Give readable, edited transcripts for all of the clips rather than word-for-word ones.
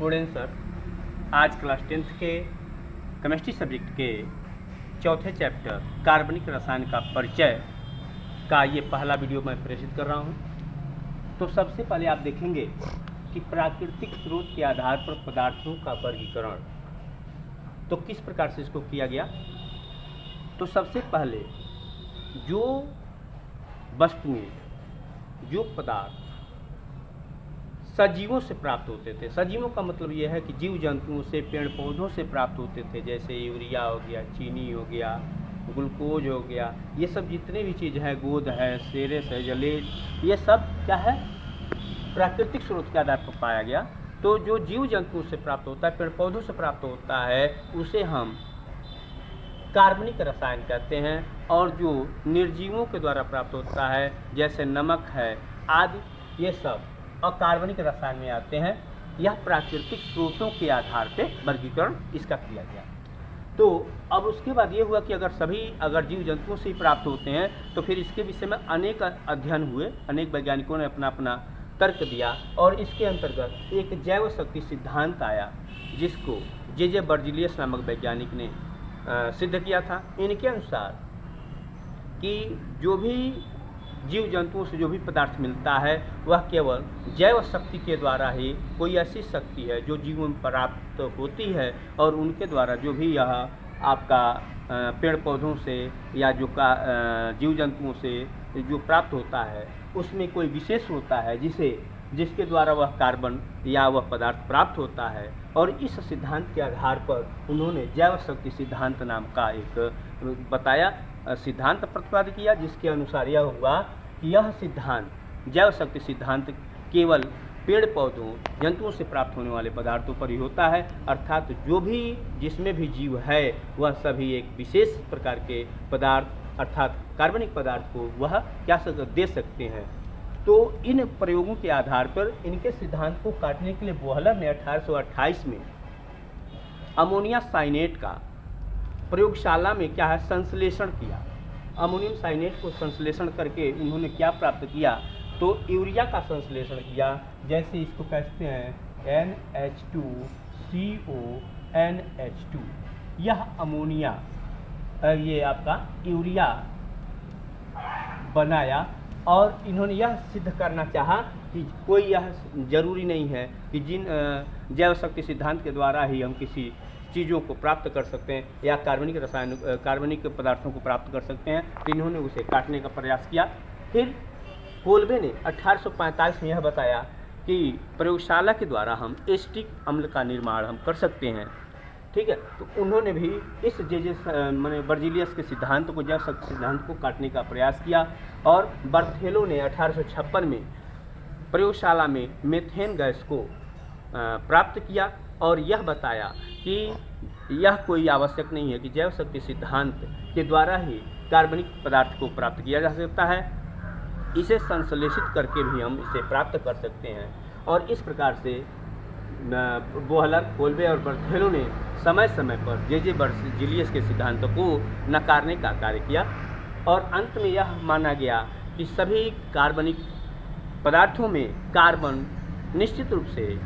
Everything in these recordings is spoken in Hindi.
स्टूडेंट सर, आज क्लास 10th के केमिस्ट्री सब्जेक्ट के चौथे चैप्टर कार्बनिक रसायन का परिचय का ये पहला वीडियो मैं प्रेषित कर रहा हूँ। तो सबसे पहले आप देखेंगे कि प्राकृतिक स्रोत के आधार पर पदार्थों का वर्गीकरण तो किस प्रकार से इसको किया गया। तो सबसे पहले जो वस्तुएं, जो पदार्थ सजीवों से प्राप्त होते थे, सजीवों का मतलब यह है कि जीव जंतुओं से, पेड़ पौधों से प्राप्त होते थे, जैसे यूरिया हो गया, चीनी हो गया, ग्लूकोज हो गया, ये सब जितने भी चीज़ है, गोंद है, सेरेस है, जलेब, ये सब क्या है, प्राकृतिक स्रोत के आधार पर पाया गया। तो जो जीव जंतुओं से प्राप्त होता है, पेड़ पौधों से प्राप्त होता है, उसे हम कार्बनिक रसायन कहते हैं। और जो निर्जीवों के द्वारा प्राप्त होता है, जैसे नमक है आदि, ये सब अकार्बनिक रसायन में आते हैं। यह प्राकृतिक स्रोतों के आधार पर वर्गीकरण इसका किया गया। तो अब उसके बाद ये हुआ कि अगर जीव जंतुओं से ही प्राप्त होते हैं तो फिर इसके विषय में अनेक अध्ययन हुए, अनेक वैज्ञानिकों ने अपना अपना तर्क दिया और इसके अंतर्गत एक जैव शक्ति सिद्धांत आया, जिसको जे बर्जीलियस नामक वैज्ञानिक ने सिद्ध किया था। इनके अनुसार कि जो भी जीव जंतुओं से जो भी पदार्थ मिलता है वह केवल जैव शक्ति के द्वारा ही, कोई ऐसी शक्ति है जो जीवों में प्राप्त होती है और उनके द्वारा जो भी यह आपका पेड़ पौधों से या जो जीव जंतुओं से जो प्राप्त होता है उसमें कोई विशेष होता है जिसके द्वारा वह कार्बन या वह पदार्थ प्राप्त होता है। और इस सिद्धांत के आधार पर उन्होंने जैव शक्ति सिद्धांत नाम का एक बताया, सिद्धांत प्रतिपादित किया, जिसके अनुसार यह हुआ कि यह सिद्धांत, जैव शक्ति सिद्धांत, केवल पेड़ पौधों, जंतुओं से प्राप्त होने वाले पदार्थों पर ही होता है। अर्थात जो भी जिसमें भी जीव है वह सभी एक विशेष प्रकार के पदार्थ अर्थात कार्बनिक पदार्थ को वह क्या दे सकते हैं। तो इन प्रयोगों के आधार पर इनके सिद्धांत को काटने के लिए बोहलर ने 1828 में अमोनिया साइनेट का प्रयोगशाला में क्या है संश्लेषण किया। अमोनियम साइनेट को संश्लेषण करके उन्होंने क्या प्राप्त किया, तो यूरिया का संश्लेषण किया। जैसे इसको कहते हैं NH2CONH2, यह अमोनिया ये आपका यूरिया बनाया। और इन्होंने यह सिद्ध करना चाहा कि कोई यह जरूरी नहीं है कि जिन जैव शक्ति सिद्धांत के द्वारा ही हम किसी चीज़ों को प्राप्त कर सकते हैं या कार्बनिक पदार्थों को प्राप्त कर सकते हैं। तो इन्होंने उसे काटने का प्रयास किया। फिर कोल्बे ने 1845 में यह बताया कि प्रयोगशाला के द्वारा हम एसिटिक अम्ल का निर्माण हम कर सकते हैं। ठीक है, तो उन्होंने भी इस माने बर्जीलियस के सिद्धांत को, जैव शक्ति सिद्धांत को काटने का प्रयास किया। और बर्थेलो ने 1856 में प्रयोगशाला में मेथेन गैस को प्राप्त किया और यह बताया कि यह कोई आवश्यक नहीं है कि जैव शक्ति सिद्धांत के द्वारा ही कार्बनिक पदार्थ को प्राप्त किया जा सकता है, इसे संश्लेषित करके भी हम इसे प्राप्त कर सकते हैं। और इस प्रकार से बोहलर, कोल्बे और बर्थेलो ने समय समय पर जे बर्जीलियस के सिद्धांतों को नकारने का कार्य किया। और अंत में यह माना गया कि सभी कार्बनिक पदार्थों में कार्बन निश्चित रूप से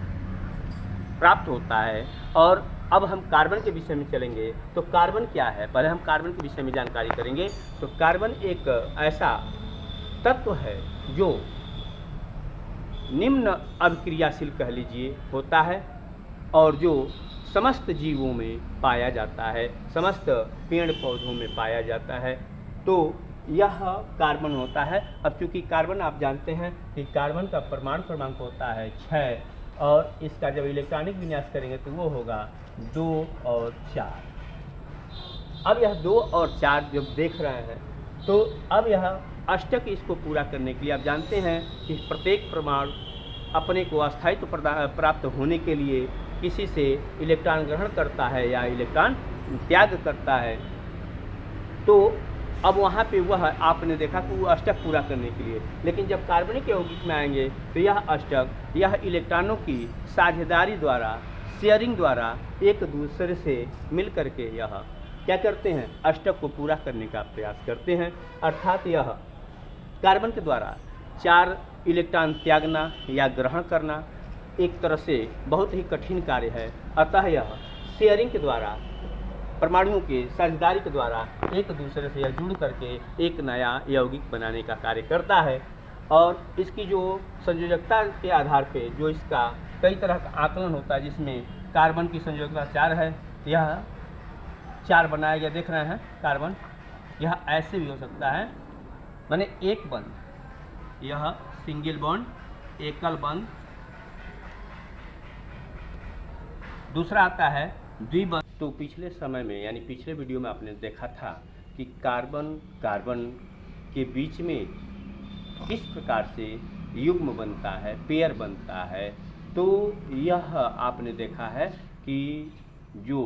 प्राप्त होता है। और अब हम कार्बन के विषय में चलेंगे। तो कार्बन क्या है, पहले हम कार्बन के विषय में जानकारी करेंगे। तो कार्बन एक ऐसा तत्व है जो निम्न अभिक्रियाशील कह लीजिए होता है और जो समस्त जीवों में पाया जाता है, समस्त पेड़ पौधों में पाया जाता है। तो यह कार्बन होता है। अब चूँकि कार्बन आप जानते हैं कि कार्बन का परमाणु क्रमांक होता है 6 और इसका जब इलेक्ट्रॉनिक विन्यास करेंगे तो वो होगा 2 और 4। अब यह 2 और 4 जब देख रहे हैं तो अब यह अष्टक इसको पूरा करने के लिए आप जानते हैं कि प्रत्येक परमाणु अपने को अस्थायित्व प्राप्त होने के लिए किसी से इलेक्ट्रॉन ग्रहण करता है या इलेक्ट्रॉन त्याग करता है। तो अब वहाँ पे वह आपने देखा कि वो अष्टक पूरा करने के लिए, लेकिन जब कार्बनिक यौगिक में आएंगे तो यह अष्टक, यह इलेक्ट्रॉनों की साझेदारी द्वारा, शेयरिंग द्वारा एक दूसरे से मिल करके यह क्या करते हैं, अष्टक को पूरा करने का प्रयास करते हैं। अर्थात यह कार्बन के द्वारा 4 इलेक्ट्रॉन त्यागना या ग्रहण करना एक तरह से बहुत ही कठिन कार्य है। अतः यह शेयरिंग के द्वारा, परमाणुओं के साझेदारी के द्वारा एक दूसरे से यह जुड़ करके एक नया यौगिक बनाने का कार्य करता है। और इसकी जो संयोजकता के आधार पे जो इसका कई तरह का आकलन होता है, जिसमें कार्बन की संयोजकता 4 है। यह 4 बनाया गया, देख रहे हैं कार्बन। यह ऐसे भी हो सकता है, माने एक बंध, यह सिंगल बॉन्ड, एकल बंध। दूसरा आता है द्विबंध। तो पिछले समय में यानी पिछले वीडियो में आपने देखा था कि कार्बन कार्बन के बीच में किस प्रकार से युग्म बनता है, पेयर बनता है। तो यह आपने देखा है कि जो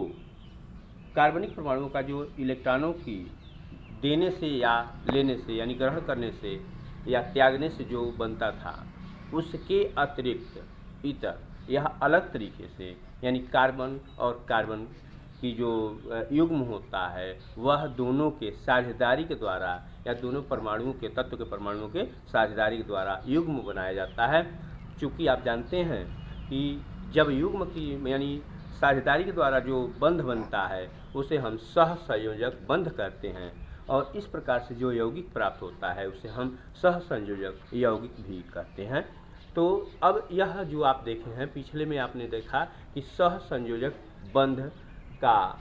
कार्बनिक परमाणुओं का जो इलेक्ट्रॉनों की देने से या लेने से यानी ग्रहण करने से या त्यागने से जो बनता था, उसके अतिरिक्त इतर यह अलग तरीके से यानी कार्बन और कार्बन की जो युग्म होता है वह दोनों के साझेदारी के द्वारा या दोनों परमाणुओं के तत्व के परमाणुओं के साझेदारी के द्वारा युग्म बनाया जाता है। चूँकि आप जानते हैं कि जब युग्म की यानी साझेदारी के द्वारा जो बंध बनता है उसे हम सहसंयोजक बंध कहते हैं, और इस प्रकार से जो यौगिक प्राप्त होता है उसे हम सहसंयोजक यौगिक भी कहते हैं। तो अब यह जो आप देखे हैं, पिछले में आपने देखा कि सहसंयोजक बंध का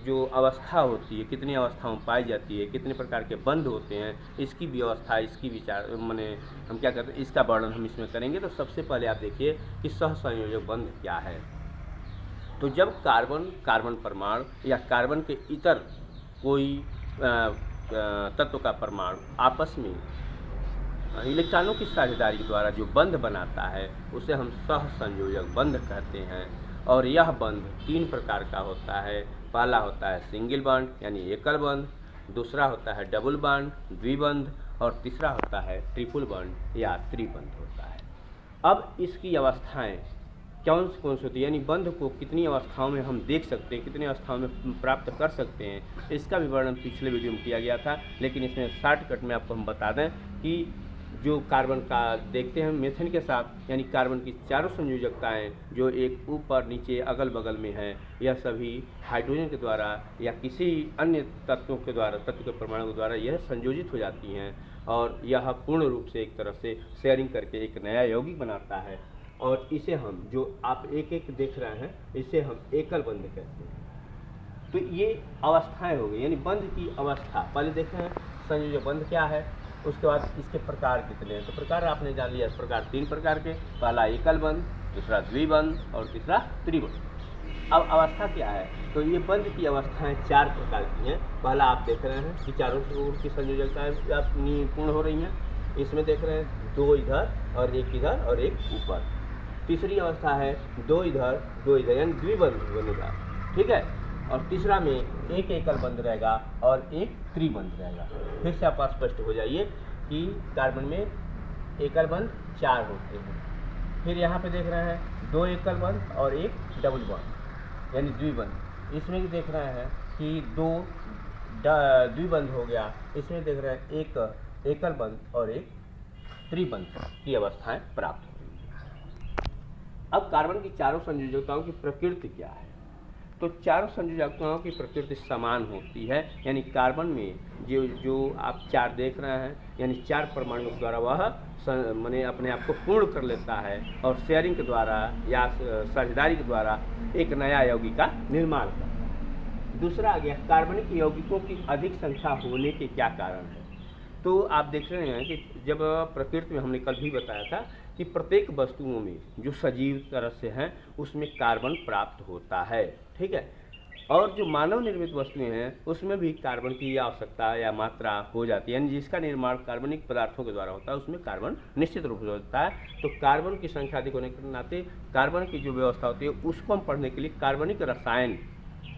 जो अवस्था होती है, कितनी अवस्थाओं पाई जाती है, कितने प्रकार के बंध होते हैं, इसकी व्यवस्था, इसकी विचार माने हम क्या करते हैं, इसका वर्णन हम इसमें करेंगे। तो सबसे पहले आप देखिए कि सहसंयोजक बंध क्या है। तो जब कार्बन कार्बन परमाणु या कार्बन के इतर कोई तत्व का परमाणु आपस में इलेक्ट्रॉनों की साझेदारी के द्वारा जो बंध बनाता है उसे हम सहसंयोजक बंध कहते हैं। और यह बंध 3 प्रकार का होता है। पहला होता है सिंगल बॉन्ड यानी एकल बंध, दूसरा होता है डबल बॉन्ड द्विबंध, और तीसरा होता है ट्रिपल बॉन्ड या त्रिबंध होता है। अब इसकी अवस्थाएं कौन सी होती है, यानी बंध को कितनी अवस्थाओं में हम देख सकते हैं, कितनी अवस्थाओं में प्राप्त कर सकते हैं, इसका भी वर्णन पिछले वीडियो में किया गया था। लेकिन इसमें शॉर्टकट में आपको हम बता दें कि जो कार्बन का देखते हैं मीथेन के साथ, यानी कार्बन की चारों संयोजकताएं जो एक ऊपर नीचे अगल बगल में हैं, यह सभी हाइड्रोजन के द्वारा या किसी अन्य तत्वों के द्वारा, तत्व के परमाणु के द्वारा यह संयोजित हो जाती हैं, और यह पूर्ण रूप से एक तरह से शेयरिंग करके एक नया यौगिक बनाता है। और इसे हम जो आप एक एक देख रहे हैं, इसे हम एकल बंध कहते हैं। तो ये अवस्थाएं हो गई, यानी बंध की अवस्था। पहले देखें संयोजक बंध क्या है, उसके बाद इसके प्रकार कितने हैं। तो प्रकार आपने जान लिया, प्रकार 3 प्रकार के, पहला एकल बंध, दूसरा द्विबंध और तीसरा त्रिबंध। अब अवस्था क्या है, तो ये बंध की अवस्थाएं 4 प्रकार की हैं। पहला आप देख रहे हैं कि चारों की संयोजकताएं अपनी पूर्ण हो रही हैं। इसमें देख रहे हैं 2 इधर और 1 इधर और 1 ऊपर। तीसरी अवस्था है 2 इधर 2 इधर, यानी द्विबंध बनेगा, ठीक है। और तीसरा में एक एकल बंध रहेगा और एक त्रिबंध रहेगा। फिर से आप स्पष्ट हो जाइए कि कार्बन में एकल बंध 4 होते हैं। फिर यहाँ पे देख रहे हैं 2 एकल बंध और 1 डबल बंध यानी द्विबंध। इसमें भी देख रहे हैं कि 2 द्विबंध हो गया। इसमें देख रहे हैं 1 एकल बंध और 1 त्रिबंध की अवस्थाएं प्राप्त हो रही है। अब कार्बन की चारों संयोजकताओं की प्रकृति क्या है, तो चारों संयोजकताओं की प्रकृति समान होती है। यानी कार्बन में जो आप 4 देख रहे हैं, यानी 4 परमाणुओं के द्वारा वह माने अपने आप को पूर्ण कर लेता है, और शेयरिंग के द्वारा या साझेदारी के द्वारा एक नया यौगिक का निर्माण करता है। दूसरा आ गया कार्बनिक यौगिकों की अधिक संख्या होने के क्या कारण है। तो आप देख रहे हैं कि जब प्रकृति में हमने कल भी बताया था कि प्रत्येक वस्तुओं में जो सजीव तरह से हैं उसमें कार्बन प्राप्त होता है, ठीक है। और जो मानव निर्मित वस्तुएं हैं उसमें भी कार्बन की आवश्यकता या मात्रा हो जाती है, यानी जिसका निर्माण कार्बनिक पदार्थों के द्वारा होता है उसमें कार्बन निश्चित रूप से होता है। तो कार्बन की संख्या अधिक होने के नाते कार्बन की जो व्यवस्था होती है उसको हम पढ़ने के लिए कार्बनिक रसायन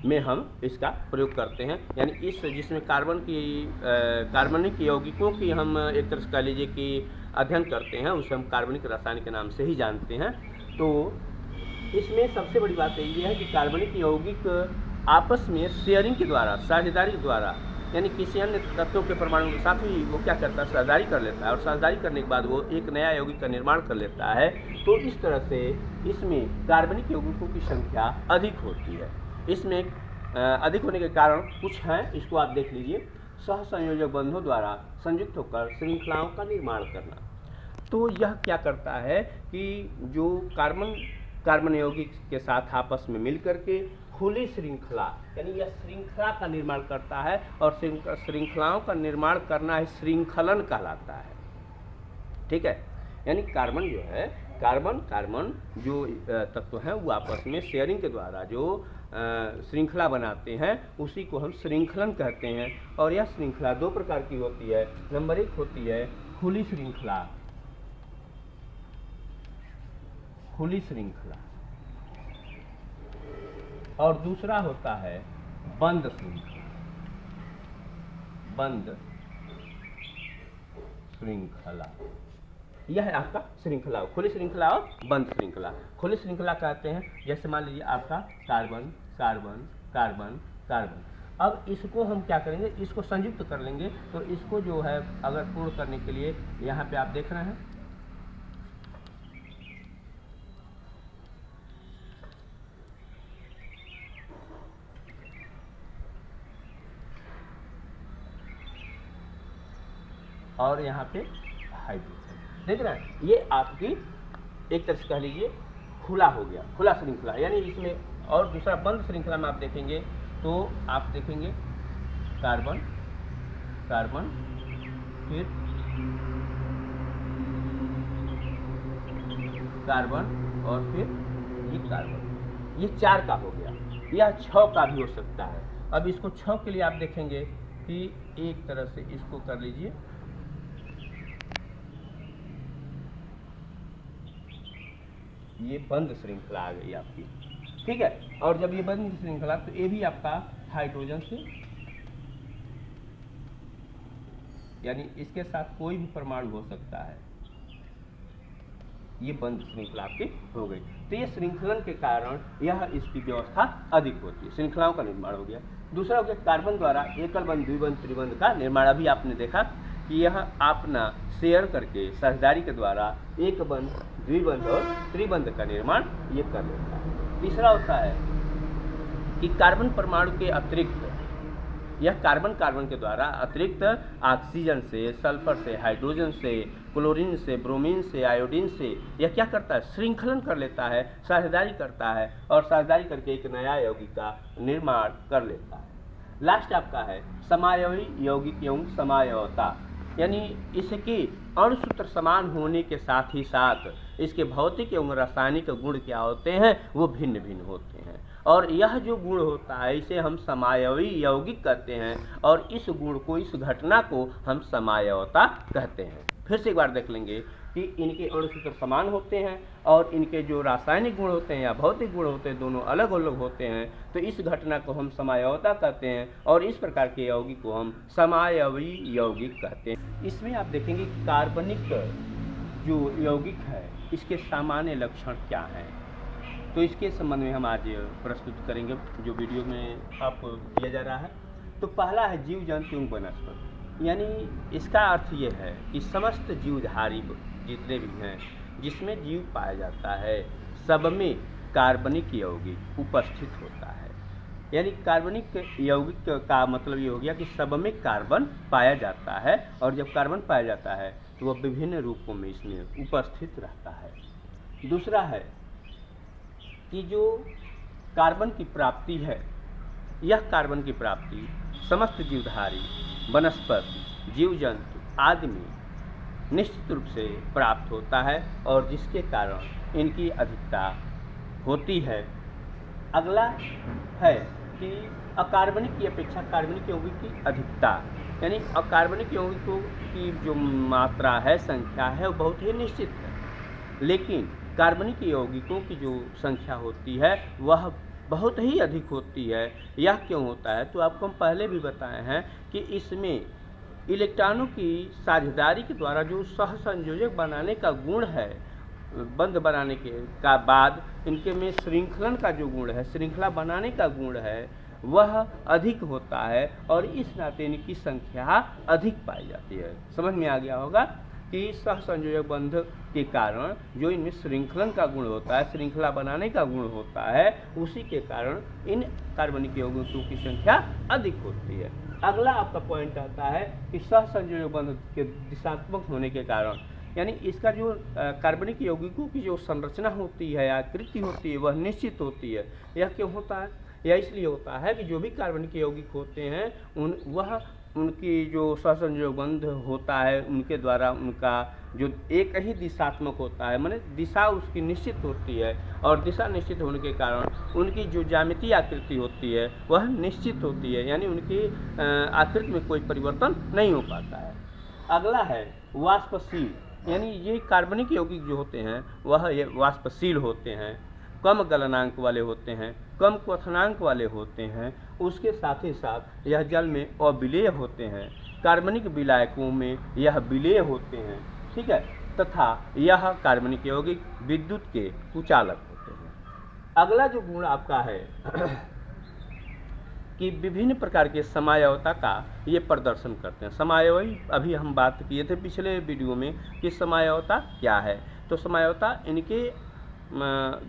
में हम इसका प्रयोग करते हैं। यानी इस जिसमें कार्बनिक यौगिकों की हम एक तरह से कह लीजिए कि अध्ययन करते हैं, उसे हम कार्बनिक रसायन के नाम से ही जानते हैं। तो इसमें सबसे बड़ी बात यही है कि कार्बनिक यौगिक आपस में शेयरिंग के द्वारा, साझेदारी के द्वारा यानी किसी अन्य तत्वों के परमाणु के साथ ही वो क्या करता है, साझेदारी कर लेता है, और साझेदारी करने के बाद वो एक नया यौगिक का निर्माण कर लेता है। तो इस तरह से इसमें कार्बनिक यौगिकों की संख्या अधिक होती है। इसमें अधिक होने के कारण कुछ हैं, इसको आप देख लीजिए। सहसंयोजक बंधों द्वारा संयुक्त होकर श्रृंखलाओं का निर्माण करना। तो यह क्या करता है कि जो कार्बन यौगिक के साथ आपस में मिल करके खुली श्रृंखला, यानी यह श्रृंखला का निर्माण करता है, और श्रृंखलाओं का निर्माण करना ही श्रृंखलन कहलाता है। ठीक है, यानी कार्बन जो है, कार्बन जो तत्व हैं वो आपस में शेयरिंग के द्वारा जो श्रृंखला बनाते हैं उसी को हम श्रृंखलन कहते हैं। और यह श्रृंखला दो प्रकार की होती है। नंबर एक होती है खुली श्रृंखला, और दूसरा होता है बंद श्रृंखला, यह है आपका श्रृंखला, खुली श्रृंखला और बंद श्रृंखला। खुली श्रृंखला कहते हैं, जैसे मान लीजिए आपका कार्बन कार्बन कार्बन कार्बन। अब इसको हम क्या करेंगे, इसको संयुक्त कर लेंगे। तो इसको जो है अगर पूर्ण करने के लिए यहाँ पे आप देख रहे हैं, और यहाँ पे हाइड्रोजन देख रहे हैं, ये आपकी एक तरह से कह लीजिए खुला हो गया, खुला श्रृंखला। यानी इसमें और दूसरा बंद श्रृंखला में आप देखेंगे तो आप देखेंगे कार्बन कार्बन, फिर कार्बन, और फिर ये कार्बन, ये 4 का हो गया। यह 6 का भी हो सकता है। अब इसको 6 के लिए आप देखेंगे कि एक तरह से इसको कर लीजिए, ये बंद श्रृंखला आ गई आपकी। ठीक है, और जब ये बंद श्रृंखला, तो ये भी आपका हाइड्रोजन से, यानी इसके साथ कोई भी परमाणु हो सकता है, ये बंद श्रृंखला आपकी हो गई। तो ये श्रृंखलन के कारण यह इसकी व्यवस्था अधिक होती है, श्रृंखलाओं का निर्माण हो गया। दूसरा हो गया कार्बन द्वारा एकल बंध, द्विबंध, त्रिबंध का निर्माण। अभी आपने देखा कि यह अपना शेयर करके साझेदारी के द्वारा एक बंध, द्विबंध और त्रिबंध का निर्माण ये कर लेता है। तीसरा होता है कि कार्बन परमाणु के अतिरिक्त, यह कार्बन के द्वारा अतिरिक्त ऑक्सीजन से, सल्फर से, हाइड्रोजन से, क्लोरीन से, ब्रोमीन से, आयोडीन से यह क्या करता है, श्रृंखलन कर लेता है, साझेदारी करता है, और साझेदारी करके एक नया यौगिक का निर्माण कर लेता है। लास्ट आपका है समायवी यौगिक एवं समायवता, यानी इसके अणुसूत्र समान होने के साथ ही साथ इसके भौतिक एवं रासायनिक गुण क्या होते हैं, वो भिन्न भिन्न होते हैं। और यह जो गुण होता है इसे हम समायवी यौगिक कहते हैं, और इस गुण को, इस घटना को हम समायवता कहते हैं। फिर से एक बार देख लेंगे कि इनके अणुसूत्र समान होते हैं, और इनके जो रासायनिक गुण होते हैं या भौतिक गुण होते हैं दोनों अलग अलग होते हैं। तो इस घटना को हम समायवता कहते हैं, और इस प्रकार के यौगिक को हम समायवी यौगिक कहते हैं। इसमें आप देखेंगे कि कार्बनिक जो यौगिक है इसके सामान्य लक्षण क्या हैं, तो इसके संबंध में हम आज प्रस्तुत करेंगे जो वीडियो में आपको दिया जा रहा है। तो पहला है जीव जंतु एवं वनस्पति, यानी इसका अर्थ ये है कि समस्त जीवधारी जितने भी हैं जिसमें जीव पाया जाता है सब में कार्बनिक यौगिक उपस्थित होता है। यानी कार्बनिक यौगिक का मतलब ये हो गया कि सब में कार्बन पाया जाता है, और जब कार्बन पाया जाता है तो वह विभिन्न रूपों में इसमें उपस्थित रहता है। दूसरा है कि जो कार्बन की प्राप्ति है, यह कार्बन की प्राप्ति समस्त जीवधारी, वनस्पति, जीव जंतु आदि में निश्चित रूप से प्राप्त होता है, और जिसके कारण इनकी अधिकता होती है। अगला है कि अकार्बनिक की अपेक्षा कार्बनिक यौगिक की अधिकता, यानी अकार्बनिक यौगिकों की जो मात्रा है, संख्या है, वो बहुत ही निश्चित है, लेकिन कार्बनिक यौगिकों की जो संख्या होती है वह बहुत ही अधिक होती है। यह क्यों होता है, तो आपको हम पहले भी बताए हैं कि इसमें इलेक्ट्रॉनों की साझेदारी के द्वारा जो सहसंयोजक बनाने का गुण है, बंध बनाने के बाद इनके में श्रृंखलन का जो गुण है, श्रृंखला बनाने का गुण है, वह अधिक होता है और इस नाते इनकी संख्या अधिक पाई जाती है। समझ में आ गया होगा कि सहसंयोजक बंध के कारण जो इनमें श्रृंखलन का गुण होता है, श्रृंखला बनाने का गुण होता है, उसी के कारण इन कार्बनिक यौगिकों की संख्या अधिक होती है। अगला आपका पॉइंट आता है कि सहसंयोजक बंध के दिशात्मक होने के कारण, यानी इसका जो कार्बनिक यौगिकों की जो संरचना होती है, आकृति होती है, वह निश्चित होती है। यह क्यों होता है? यह इसलिए होता है कि जो भी कार्बनिक यौगिक होते हैं उनकी जो सहसंयोजक बंध होता है, उनके द्वारा उनका जो एक ही दिशात्मक होता है, माने दिशा उसकी निश्चित होती है, और दिशा निश्चित होने के कारण उनकी जो ज्यामितीय आकृति होती है वह निश्चित होती है, यानी उनकी आकृति में कोई परिवर्तन नहीं हो पाता है। अगला है वाष्पशील, यानी ये कार्बनिक यौगिक जो होते हैं वह ये वाष्पशील होते हैं, कम गलनांक वाले होते हैं, कम क्वथनांक वाले होते हैं। उसके साथ ही साथ यह जल में अविलेय होते हैं, कार्बनिक विलायकों में यह विलेय होते हैं, ठीक है, तथा यह कार्बनिक यौगिक विद्युत के कुचालक होते हैं। अगला जो गुण आपका है कि विभिन्न प्रकार के समायवता का ये प्रदर्शन करते हैं। समायवी अभी हम बात किए थे पिछले वीडियो में कि समायवता क्या है। तो समायवता इनके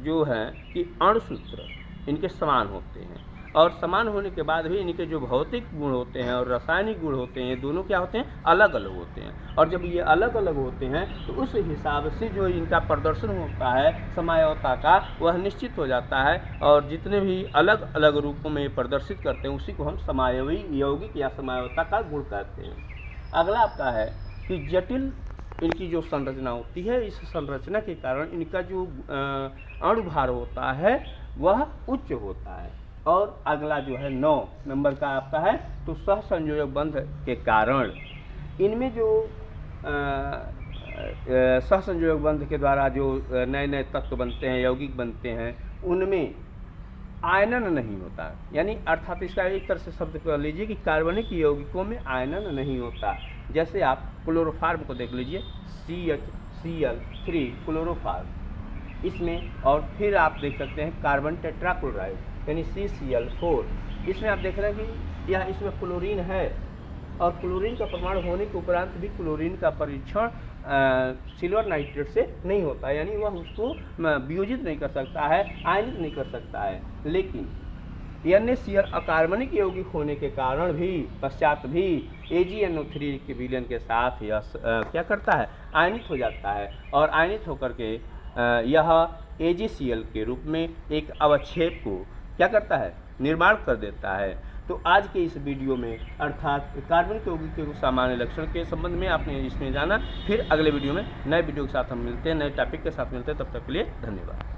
जो है कि अणुसूत्र इनके समान होते हैं, और समान होने के बाद भी इनके जो भौतिक गुण होते हैं और रासायनिक गुण होते हैं, दोनों क्या होते हैं? अलग अलग होते हैं। और जब ये अलग अलग होते हैं तो उस हिसाब से जो इनका प्रदर्शन होता है समायवता का, वह निश्चित हो जाता है, और जितने भी अलग अलग रूपों में प्रदर्शित करते हैं उसी को हम समायवी यौगिक या समायवता का गुण कहते हैं। अगला आपका है कि जटिल इनकी जो संरचना होती है, इस संरचना के कारण इनका जो अणुभार होता है वह उच्च होता है। और अगला जो है 9 नंबर का आपका है, तो सहसंयोजक बंध के कारण इनमें जो सहसंयोजक बंध के द्वारा जो नए नए तत्व बनते हैं, यौगिक बनते हैं, उनमें आयनन नहीं होता, यानी अर्थात इसका एक तरह से शब्द कर लीजिए कि कार्बनिक यौगिकों में आयनन नहीं होता। जैसे आप क्लोरोफार्म को देख लीजिए, CHCl3 क्लोरोफार्म इसमें, और फिर आप देख सकते हैं कार्बन टेट्राक्लोराइड यानी CCl4, इसमें आप देख रहे हैं कि यह इसमें क्लोरीन है, और क्लोरीन का परमाणु होने के उपरांत भी क्लोरीन का परीक्षण सिल्वर नाइट्रेट से नहीं होता, यानी वह उसको वियोजित नहीं कर सकता है, आयनित नहीं कर सकता है। लेकिन NaCl अकार्बनिक यौगिक होने के कारण भी पश्चात भी AgNO3 के विलयन के साथ यह क्या करता है? आयनित हो जाता है, और आयनित होकर के यह AgCl के रूप में एक अवक्षेप को क्या करता है? निर्माण कर देता है। तो आज के इस वीडियो में अर्थात कार्बनिक यौगिक के सामान्य लक्षण के संबंध में आपने इसमें जाना। फिर अगले वीडियो में नए वीडियो के साथ हम मिलते हैं, नए टॉपिक के साथ मिलते हैं। तब तक के लिए धन्यवाद।